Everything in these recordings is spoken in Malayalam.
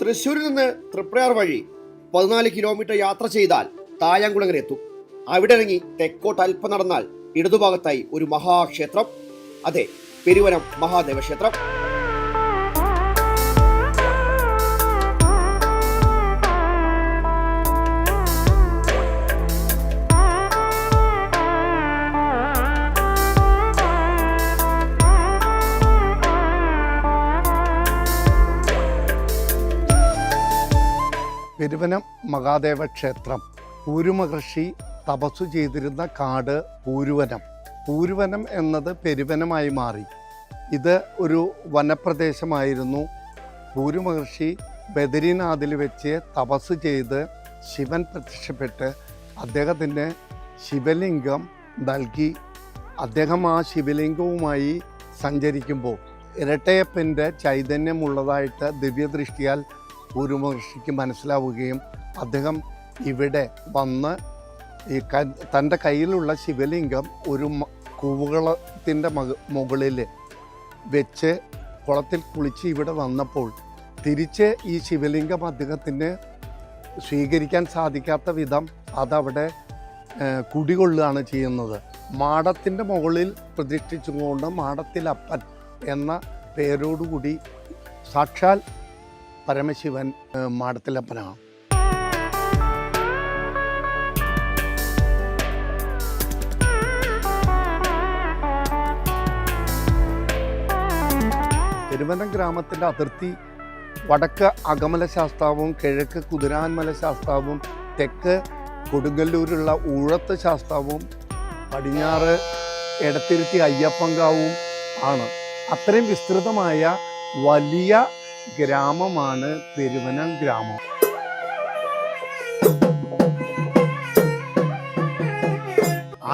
തൃശ്ശൂരിൽ നിന്ന് തൃപ്രയാർ വഴി 14 കിലോമീറ്റർ യാത്ര ചെയ്താൽ തായാങ്കുളങ്ങര എത്തും. അവിടെ ഇറങ്ങി തെക്കോട്ട് അല്പം നടന്നാൽ ഇടതുഭാഗത്തായി ഒരു മഹാക്ഷേത്രം, അതെ, പെരുവനം മഹാദേവ ക്ഷേത്രം. പെരുവനം മഹാദേവ ക്ഷേത്രം. പൂരുമഹർഷി തപസ്സു ചെയ്തിരുന്ന കാട് പൂരുവനം. പൂരുവനം എന്നത് പെരുവനമായി മാറി. ഇത് ഒരു വനപ്രദേശമായിരുന്നു. പൂരുമഹർഷി ബദരിനാഥിൽ വെച്ച് തപസ് ചെയ്ത് ശിവൻ പ്രത്യക്ഷപ്പെട്ട് അദ്ദേഹത്തിന് ശിവലിംഗം നൽകി. അദ്ദേഹം ആ ശിവലിംഗവുമായി സഞ്ചരിക്കുമ്പോൾ ഇരട്ടയപ്പൻ്റെ ചൈതന്യമുള്ളതായിട്ട് ദിവ്യദൃഷ്ടിയാൽ പൂരുമഹർഷിക്ക് മനസ്സിലാവുകയും അദ്ദേഹം ഇവിടെ വന്ന് ഈ തൻ്റെ കയ്യിലുള്ള ശിവലിംഗം ഒരു കൂവുകളത്തിൻ്റെ മുകളിൽ വെച്ച് കുളത്തിൽ കുളിച്ച് ഇവിടെ വന്നപ്പോൾ തിരിച്ച് ഈ ശിവലിംഗം അദ്ദേഹത്തിന് സ്വീകരിക്കാൻ സാധിക്കാത്ത വിധം അതവിടെ കുടികൊള്ളുകയാണ് ചെയ്യുന്നത്. മാടത്തിൻ്റെ മുകളിൽ പ്രതിഷ്ഠിച്ചുകൊണ്ട് മാടത്തിലപ്പൻ എന്ന പേരോടുകൂടി സാക്ഷാൽ പരമശിവൻ മാടത്തിലപ്പനാണ്. പെരുവനം ഗ്രാമത്തിൻ്റെ അതിർത്തി വടക്ക് അകമല ശാസ്താവും കിഴക്ക് കുതിരാൻമല ശാസ്താവും തെക്ക് കൊടുങ്ങല്ലൂരുള്ള ഊഴത്ത് ശാസ്താവും പടിഞ്ഞാറ് എടത്തിരുത്തി അയ്യപ്പങ്കാവും ആണ്. അത്രയും വിസ്തൃതമായ വലിയ ഗ്രാമമാണ് പെരുവനം ഗ്രാമം.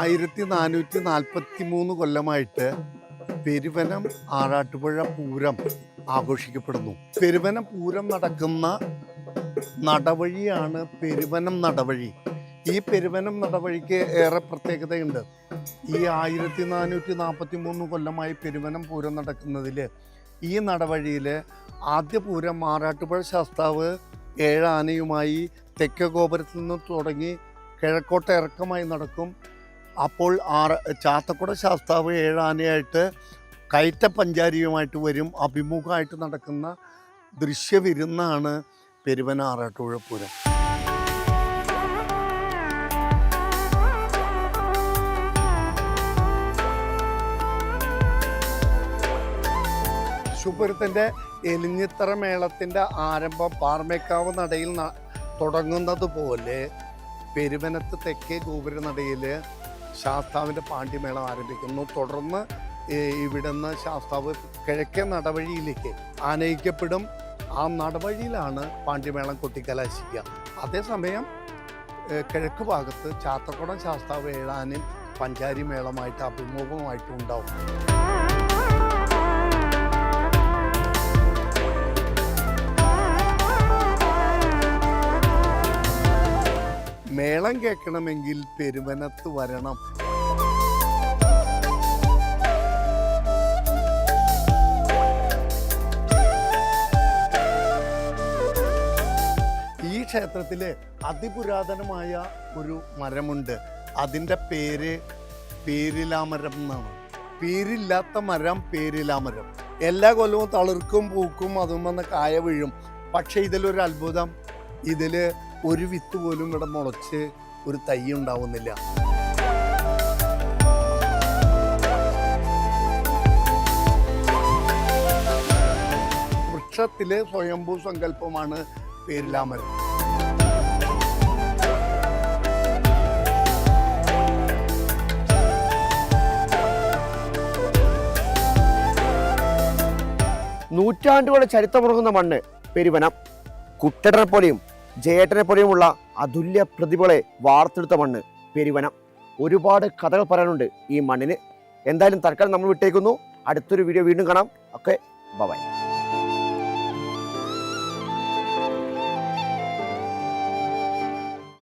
ആയിരത്തി 443 കൊല്ലമായിട്ട് പെരുവനം ആറാട്ടുപുഴ പൂരം ആഘോഷിക്കപ്പെടുന്നു. പെരുവനം പൂരം നടക്കുന്ന നടവഴിയാണ് പെരുവനം നടവഴി. ഈ പെരുവനം നടവഴിക്ക് ഏറെ പ്രത്യേകതയുണ്ട്. ഈ 1443 കൊല്ലമായി പെരുവനം പൂരം നടക്കുന്നതിൽ ഈ നടവഴിയിൽ ആദ്യ പൂരം ആറാട്ടുപുഴ ശാസ്താവ് 7 ആനയുമായി തെക്കേ ഗോപുരത്തിൽ നിന്ന് തുടങ്ങി കിഴക്കോട്ട് ഇറക്കമായി നടക്കും. അപ്പോൾ ചാത്തക്കുട ശാസ്താവ് 7 ആനയായിട്ട് കയറ്റ പഞ്ചാരിയുമായിട്ട് വരും. അഭിമുഖമായിട്ട് നടക്കുന്ന ദൃശ്യവിരുന്നാണ് പെരുവനം ആറാട്ടുപുഴ പൂരം. തൃശ്ശൂർപൂരത്തിൻ്റെ എലിഞ്ഞിത്തറ മേളത്തിൻ്റെ ആരംഭം പാറമേക്കാവ് നടയിൽ തുടങ്ങുന്നത് പോലെ പെരുവനത്ത് തെക്കേ ഗോപുരനടയിൽ ശാസ്താവിൻ്റെ പാണ്ഡ്യമേളം ആരംഭിക്കുന്നു. തുടർന്ന് ഇവിടുന്ന് ശാസ്താവ് കിഴക്കേ നടവഴിയിലേക്ക് ആനയിക്കപ്പെടും. ആ നടവഴിയിലാണ് പാണ്ഡ്യമേളം കൊട്ടിക്കലാശിക്കുക. അതേസമയം കിഴക്ക് ഭാഗത്ത് ചാത്തക്കുടം ശാസ്താവ് 7 ആനയും പഞ്ചാരി മേളമായിട്ട് അഭിമുഖമായിട്ടും ഉണ്ടാവും. മേളം കേൾക്കണമെങ്കിൽ പെരുവനത്ത് വരണം. ഈ ക്ഷേത്രത്തിൽ അതിപുരാതനമായ ഒരു മരമുണ്ട്. അതിൻ്റെ പേര് പേരിലാമരം എന്നാണ്. പേരില്ലാത്ത മരം പേരിലാമരം. എല്ലാ കൊല്ലവും തളിർക്കും പൂക്കും, അതും വന്ന് കായ വീഴും. പക്ഷേ ഇതിലൊരു അത്ഭുതം, ഇതിൽ ഒരു വിത്ത് പോലും ഇവിടെ മുളച്ച് ഒരു തൈ ഉണ്ടാവുന്നില്ല. വൃക്ഷത്തിലെ സ്വയംഭൂ സങ്കല്പമാണ് പേരിലാമരം. നൂറ്റാണ്ടുകളുടെ ചരിത്രമുറങ്ങുന്ന മണ്ണ് പെരുവനം. കുട്ടേട്ടനെ പോലെയും ജയേട്ടനെ പോലെയുമുള്ള അതുല്യ പ്രതിഭകളെ വാർത്തെടുത്ത മണ്ണ് പെരുവനം. ഒരുപാട് കഥകൾ പറയാനുണ്ട് ഈ മണ്ണിന്. എന്തായാലും തൽക്കാലം നമ്മൾ വിട്ടേക്കുന്നു. അടുത്തൊരു വീഡിയോ വീണ്ടും കാണാം. Okay, by.